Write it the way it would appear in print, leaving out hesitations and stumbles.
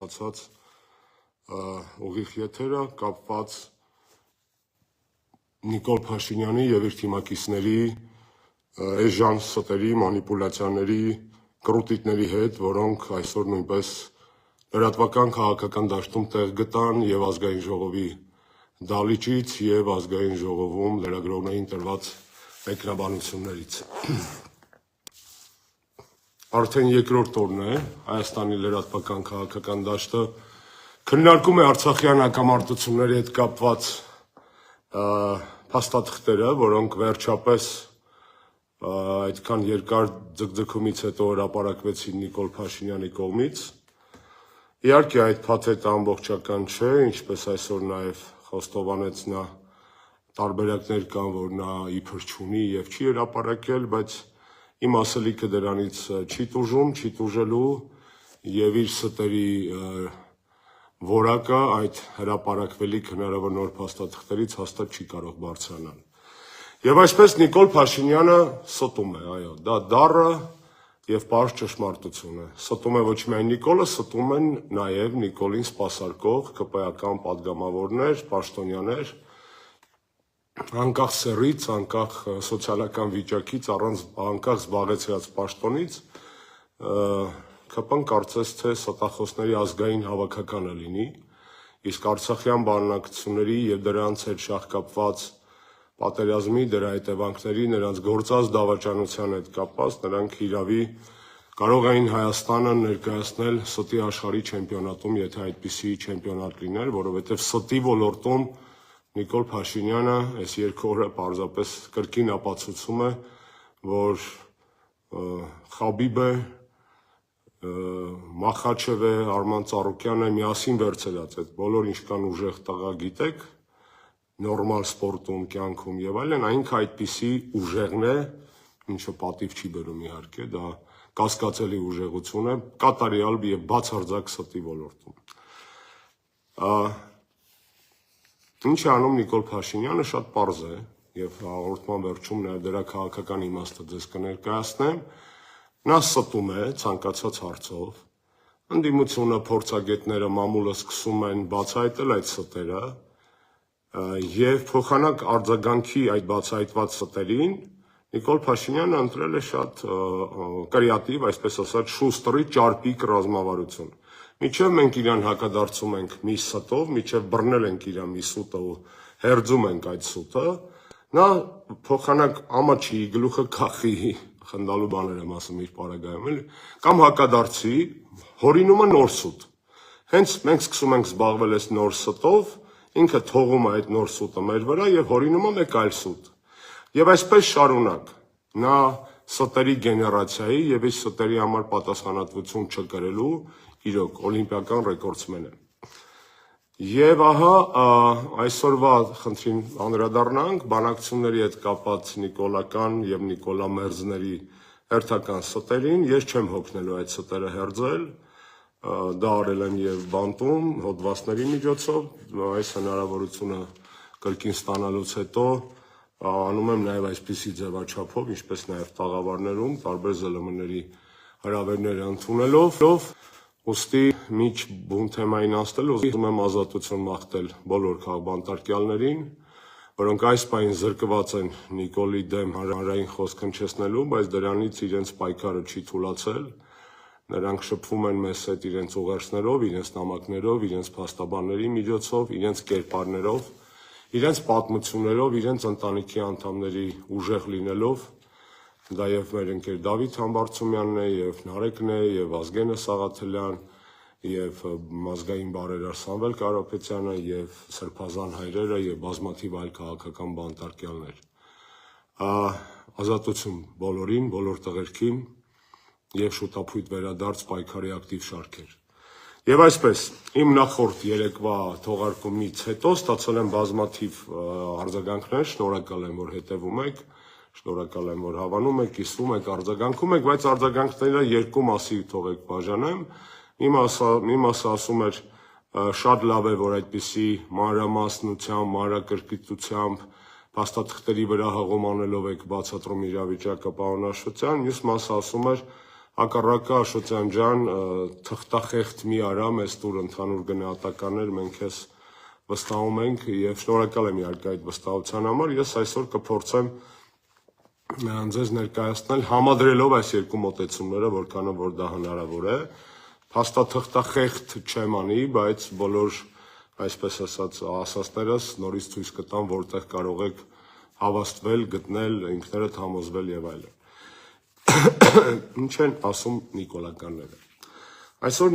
Ասած ուղիղ եթերը կապված Նիկոլ Փաշինյանի եւ իր թիմակիցների էժան ստերի մանիպուլյացիաների կռուտիկների հետ, որոնք այսօր նույնպես լրատվական քաղաքական դաշտում տեղ գտան եւ ազգային ժողովի դալիճից եւ ազգային ժողովում լրագրողներին տրված մեկնաբանություններից։ Արդեն երկրորդ օրն է Հայաստանի լրատվական քաղաքական դաշտը քննարկում է արցախյան հակամարտությունների հետ կապված փաստաթղթերը, որոնք վերջապես այդքան երկար ձգձգումից հետո հրապարակվեցին Նիկոլ Փաշինյանի կողմից։ Իհարկե այդ փաթեթը ամբողջական չէ, ինչպես այսօր նաև խոստովանեց նա, տարբերակներ կան, որ նա իբր չունի եւ չի հրապարակել, բայց իմ ասելիքը դրանից չի տուժում, չի տուժելու եւ իր ստերի որակը այդ հրապարակվելիք հնարավոր նոր փաստաթղթերից հաստատ չի կարող բարձրանալ։ Եվ այսպես Նիկոլ Փաշինյանը ստում է, այո, դա դառը եւ պարզ ճշմարտություն է։ Ստում է ոչ միայն Նիկոլը, ստում են նաեւ Նիկոլին սպասարկող ԿՊ-ական падգամավորներ, պաշտոնյաներ, անկախ սեռից, անկախ սոցիալական վիճակից, անկախ զբաղեցրած պաշտոնից, ԿՊ-ն կարծես թե ստախոսների ազգային հավաքականը լինի, իսկ արցախյան բանակցությունների եւ դրանց հետ շահկապված պատերազմի, դրա հետևանքների, նրանց գործած դավաճանության հետ կապված, նրանք իրավի կարող էին Հայաստանը ներկայացնել ստի աշխարհի չեմպիոնատում, եթե այդպիսի չեմպիոնատ լիներ, որովհետեւ ստի ոլորտում Նիկոլ Փաշինյանը այս երկու օրը պարզապես կրկին ապացուցում է, որ Խաբիբը, Մախաչևը, Արման Ծառուկյանը միասին վերցրած այդ բոլոր ինչքան ուժեղ տղա գիտեք, նորմալ սպորտում, կյանքում եւ այլն, այնք այդպիսի ուժեղն է, ինչը պատիվ չի բերում իհարկե, դա կասկածելի ուժեղություն է, կատարյալ եւ բացարձակ ստի ոլորտում։ Ինչ է անում Նիկոլ Փաշինյանը, շատ պարզ է, եւ հաղորդման վերջում նաեւ դրա քաղաքական իմաստը ձեզ կներկայացնեմ, նա ստում է ցանկացած հարցով, ընդդիմությունը, փորձագետները, մամուլը սկսում են բացահայտել այդ ստերը, եւ փոխանակ արձագանքի այդ բացահայտված ստերին Նիկոլ Փաշինյանը ընտրել է շատ կրեատիվ, այսպես ասած, շուստրի ճարպիկ ռազմավարություն։ Միջև մենք իրան հակադարձում ենք մի ստով, միջև բռնել ենք իրան մի սուտը ու հերձում ենք այդ սուտը, նա փոխանակ ամաչի գլուխը քախի խնդալու բաներ եմ ասում իր պարագայում, էլի, կամ հակադարձի, հորինում է նոր սուտ։ Հենց մենք սկսում ենք զբաղվել այս նոր ստով, ինքը թողում է այդ նոր սուտը մեր վրա եւ հորինում է մեկ այլ սուտ։ Եվ այսպես շարունակ, նա ստերի գեներացիայի եւ այս ստերի համար պատասխանատվություն չկրելու իրոք օլիմպիական ռեկորդսմեն է։ Եվ ահա այսօրվա խնդրին անդրադառնանք բանակցությունների հետ կապված նիկոլական եւ նիկոլամերձների հերթական ստերին, ես չեմ հոգնելու այդ ստերը հերձել, դա արել եմ եւ բանտում հոդվածների միջոցով, այս հնարավորությունը կրկին ստանալուց հետո անում եմ նաեւ այսպիսի ձևաչափով, ինչպես նաեւ տաղավարներում տարբեր ԶԼՄ-ների հրավերները ընդունելով, ուստի միջ բուն թեմային անցնելով ուզում եմ ազատություն մաղթել բոլոր քաղբանտարկյալներին, որոնք այս պահին զրկված են Նիկոլի դեմ հանրային խոսք հնչեցնելու, բայց դրանից իրենց պայքարը չի թուլացել, նրանք շփվում են մեզ հետ իրենց ուղերձներով, իրենց նամակներով, իրենց փաստաբանների միջոցով, իրենց կերպարներով, իրենց պատմություններով, իրենց ընտանիքի անդամների ուժեղ լինելով, դա եւ մեր ընկեր Դավիթ Համբարձումյանն է, եւ Նարեկն է, եւ Ազգենը Սաղաթելյան, եւ ազգային բարերար Սամվել Կարապետյանը, եւ Սրբազան հայրերը, եւ բազմաթիվ այլ քաղաքական բանտարկյալներ։ Ազատություն բոլորին, բոլոր տղերքին եւ շուտապույտ վերադարձ պայքարի ակտիվ շարքեր։ Եվ այսպես, իմ նախորդ երեկվա թողարկումից հետո ստացել եմ բազմաթիվ արձագանքներ, շնորհակալ եմ, որ հետևում եք, շնորհակալ եմ, որ հավանում եք, կիսվում եք, արձագանքում եք, բայց արձագանքները երկու մասի թողեք բաժանեմ։ Մի մասը ասում էր շատ լավ է, որ այդպիսի մանրամասնությամբ, մանրակրկիտությամբ փաստաթղթերի վրա հղում անելով եք բացատրում իրավիճակը պարոն Աշոտյան, մյուս մասը ասում էր Հակառակը Աշոտյան ջան, թղթախեղդ մի արա, մեզ տուր ընդհանուր գնահատականներ, մենք ես վստահում ենք եւ շնորհակալ եմ իհարկե այդ վստահության համար։ Ես այսօր կփորձեմ ձեզ ներկայացնել համադրելով այս երկու մոտեցումները, որքանով որ դա հնարավոր է։ Փաստաթղթախեղդ չեմ անի, բայց բոլոր, այսպես ասած, ասածներս նորից ցույց կտամ, որտեղ կարող եք հավաստվել, գտնել, ինքներդ համոզվել եւ այլն։ Ինչ են ասում նիկոլականները։ Այսօր